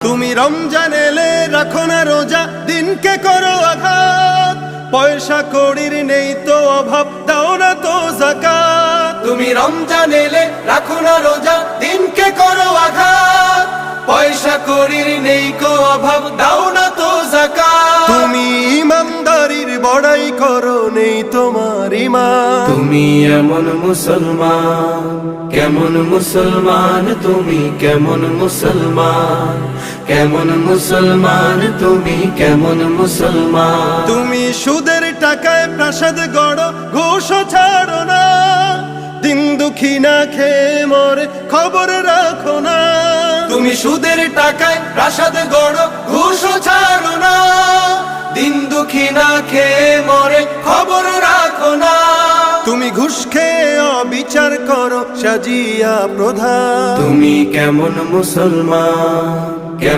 তুমি রমজান এলে রাখো না রোজা, দিনকে করো আঘাত। পয়সা কড়ির নেই তো অভাব, দাও না তো যাকাত। তুমি রমজান এলে রাখো না রোজা, দিনকে করো আঘাত। পয়সা কড়ির নেই কো অভাব, দাও না তো যাকাত। তুমি ইমানদারির বড়াই করো, নেই তোমার ঈমান। তুমি এমন মুসলমান, কেমন মুসলমান তুমি, কেমন মুসলমান, কেমন মুসলমান তুমি, কেমন মুসলমান। তুমি সুদের টাকায় প্রাসাদ গড়ো, ঘুষও ছাড়ো না। দিন দুঃখী না খেয়ে মরে, খবর রাখো না। তুমি সুদের টাকায় প্রাসাদ গড়ো, ঘুষও ছাড়ো না। দিন দুঃখী না খেয়ে মরে, খবর রাখো না। তুমি ঘুষ খেয়ে অবিচার করো, সাজিয়া প্রধান। তুমি কেমন মুসলমান,